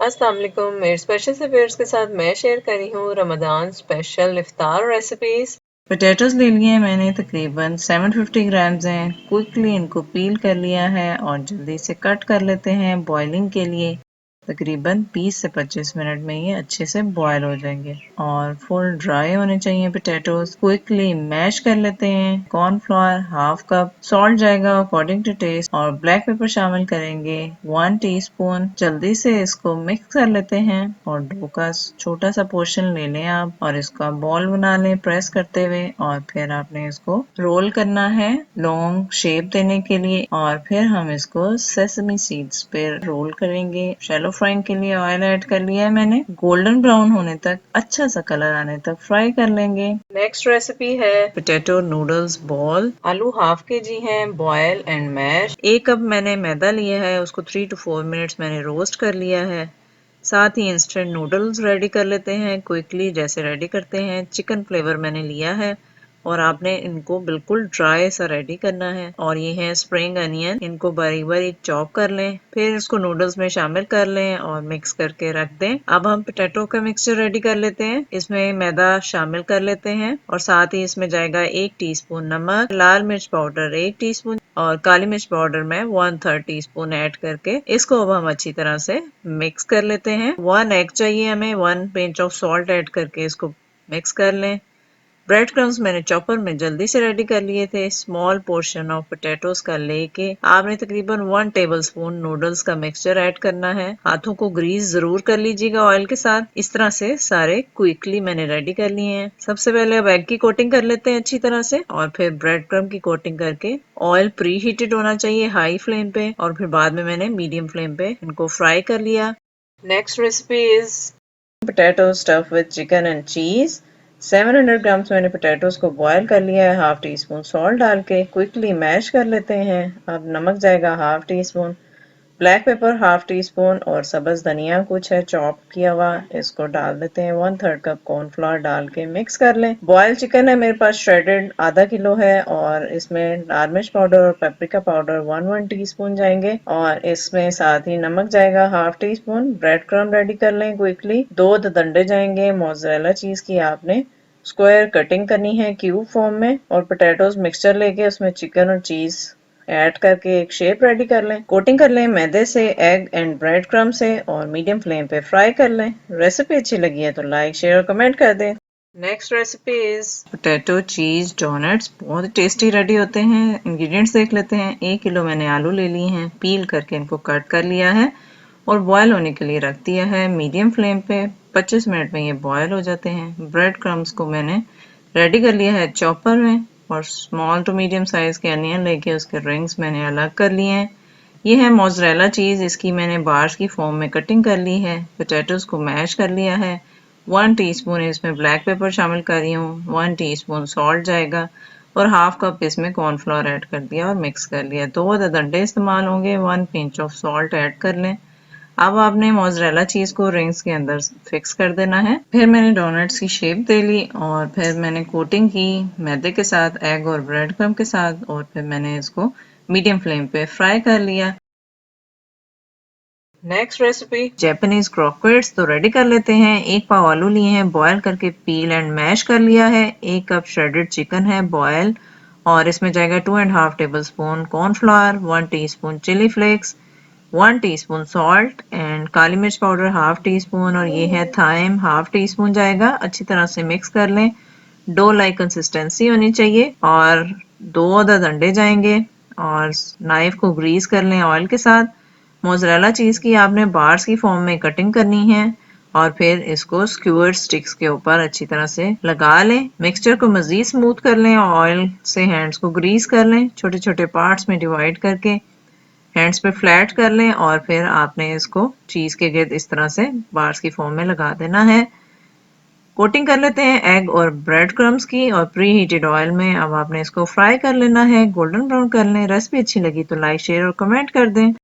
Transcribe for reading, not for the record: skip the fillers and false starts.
अस्सलाम वालेकुम। मेरे स्पेशल से व्यूअर्स के साथ मैं शेयर कर रही हूँ रमज़ान स्पेशल इफ्तार रेसिपीज। पोटैटोज ले लिए हैं मैंने, तकरीबन 750 ग्राम्स हैं। क्विकली इनको पील कर लिया है और जल्दी से कट कर लेते हैं बॉइलिंग के लिए। तकरीबन 20 से 25 मिनट में ये अच्छे से बॉयल हो जाएंगे और फुल ड्राई होने चाहिए पोटैटोज। क्विकली मैश कर लेते हैं। कॉर्नफ्लोर हाफ कप, सॉल्ट जाएगा अकॉर्डिंग टू टेस्ट और ब्लैक पेपर शामिल करेंगे 1 टीस्पून। जल्दी से इसको मिक्स कर लेते हैं और डो का छोटा सा पोर्शन ले लें आप और इसका बॉल बना लें प्रेस करते हुए और फिर आपने इसको रोल करना है लॉन्ग शेप देने के लिए और फिर हम इसको सेसमी सीड्स पे रोल करेंगे। शैलो फ्राइंग के लिए ऑयल ऐड कर लिया है मैंने। गोल्डन ब्राउन होने तक, अच्छा सा कलर आने तक फ्राई कर लेंगे। नेक्स्ट रेसिपी है पोटैटो नूडल्स बॉल। आलू हाफ के जी है, बॉयल एंड मैश। 1 कप मैंने मैदा लिया है, उसको 3 to 4 मिनट्स मैंने रोस्ट कर लिया है। साथ ही इंस्टेंट नूडल्स रेडी कर लेते हैं क्विकली, जैसे रेडी करते हैं। चिकन फ्लेवर मैंने लिया है और आपने इनको बिल्कुल ड्राई सा रेडी करना है। और ये है स्प्रिंग अनियन, इनको बारीक बारीक चॉप कर लें, फिर इसको नूडल्स में शामिल कर लें और मिक्स करके रख दें। अब हम पोटैटो का मिक्सचर रेडी कर लेते हैं। इसमें मैदा शामिल कर लेते हैं और साथ ही इसमें जाएगा 1 टीस्पून नमक, लाल मिर्च पाउडर 1 टीस्पून और काली मिर्च पाउडर में 1/3 टीस्पून ऐड करके इसको अब हम अच्छी तरह से मिक्स कर लेते हैं। 1 एग चाहिए हमें, 1 पिंच ऑफ सॉल्ट ऐड करके इसको मिक्स कर लें। ब्रेड क्रम्स मैंने चॉपर में जल्दी से रेडी कर लिए थे। स्मॉल पोर्शन ऑफ पोटैटोज का लेके आपने तकरीबन 1 टेबलस्पून नूडल्स का मिक्सचर ऐड करना है। हाथों को ग्रीस जरूर कर लीजिएगा ऑयल के साथ। इस तरह से सारे क्विकली मैंने रेडी कर लिए हैं। सबसे पहले अब एग की कोटिंग कर लेते हैं अच्छी तरह से और फिर ब्रेड क्रम की कोटिंग करके ऑयल प्री हीटेड होना चाहिए हाई फ्लेम पे और फिर बाद में मैंने मीडियम फ्लेम पे इनको फ्राई कर लिया। Next recipe is potato stuff with chicken and चीज। 700 ग्राम्स मैंने पोटैटोज को बॉयल कर लिया है, हाफ टी स्पून सॉल्ट डाल के क्विकली मैश कर लेते हैं। अब नमक जाएगा half tea spoon, black pepper half tea spoon और सब्ज धनिया कुछ है चॉप किया हुआ, इसको डाल देते हैं। 1/3 कप कॉर्नफ्लोर डाल के मिक्स कर लें। बॉयल चिकन है मेरे पास श्रेडेड आधा किलो है और इसमें लाल मिर्च पाउडर और पेपरिका पाउडर 1 टी स्पून जाएंगे और इसमें साथ ही नमक जाएगा half tea spoon. Bread crumb ready कर लें क्विकली। 2 दंडे जाएंगे मोज़रेला चीज की, आपने स्क्वायर कटिंग करनी है क्यूब फॉर्म में और पोटैटोज मिक्सचर लेके उसमें चिकन और चीज ऐड करके एक शेप रेडी कर लें। कोटिंग कर लें मैदे से, एग एंड ब्रेड क्रम से और मीडियम फ्लेम पे फ्राई कर लें। रेसिपी अच्छी लगी है तो लाइक शेयर और कमेंट कर दें। नेक्स्ट रेसिपी इज पोटैटो चीज डोनट्स। बहुत टेस्टी रेडी होते हैं। इंग्रेडिएंट्स देख लेते हैं। 1 किलो मैंने आलू ले लिए हैं, पील करके इनको कट कर लिया है और बॉयल होने के लिए रख दिया है मीडियम फ्लेम पे। 25 मिनट में ये बॉयल हो जाते हैं। ब्रेड क्रम्स को मैंने रेडी कर लिया है चॉपर में और स्मॉल टू मीडियम साइज के अनियन लेके उसके रिंग्स मैंने अलग कर लिए हैं। ये है मोज़रेला चीज, इसकी मैंने बार्स की फॉर्म में कटिंग कर ली है। पोटैटोज को मैश कर लिया है। 1 टीस्पून इसमें ब्लैक पेपर शामिल कर रही हूँ, 1 टीस्पून सॉल्ट जाएगा और हाफ कप इसमें कॉर्नफ्लोर ऐड कर दिया और मिक्स कर लिया। 2 दंडे इस्तेमाल होंगे, 1 पिंच ऑफ सॉल्ट ऐड कर लें। अब आपने मोज़रेला चीज को रिंग्स के अंदर फिक्स कर देना है। फिर मैंने डोनट्स की शेप दे ली और फिर मैंने कोटिंग की मैदे के साथ, एग और ब्रेड क्रम के साथ और फिर मैंने इसको मीडियम फ्लेम पे फ्राई कर लिया। नेक्स्ट रेसिपी जैपनीज क्रॉकेट्स तो रेडी कर लेते हैं। 1 पाव आलू लिए हैं, बॉयल करके पील एंड मैश कर लिया है। 1 कप श्रेडेड चिकन है बॉयल और इसमें जाएगा 2.5 tablespoon cornflour, 1 teaspoon chilli flakes, 1 teaspoon salt and काली मिर्च पाउडर हाफ टी स्पून और ये है थाइम हाफ टी स्पून जाएगा। अच्छी तरह से मिक्स कर लें। डो लाइक कंसिस्टेंसी होनी चाहिए और 2 अदद अंडे जाएंगे और नाइफ को ग्रीस कर लें ऑयल के साथ। मोज़रेला चीज की आपने बार्स की फॉर्म में कटिंग करनी है और फिर इसको स्क्यूअर स्टिक्स के ऊपर अच्छी तरह से लगा लें। मिक्सचर को मजीद स्मूथ कर लें, ऑयल से हैंड्स को ग्रीस कर लें, छोटे छोटे पार्ट्स में डिवाइड करके हैंड्स पे फ्लैट कर लें और फिर आपने इसको चीज के गिर्द इस तरह से बार्स की फॉर्म में लगा देना है। कोटिंग कर लेते हैं एग और ब्रेड क्रम्स की और प्री हीटेड ऑयल में। अब आपने इसको फ्राई कर लेना है, गोल्डन ब्राउन कर लें। रेसिपी अच्छी लगी तो लाइक शेयर और कमेंट कर दें।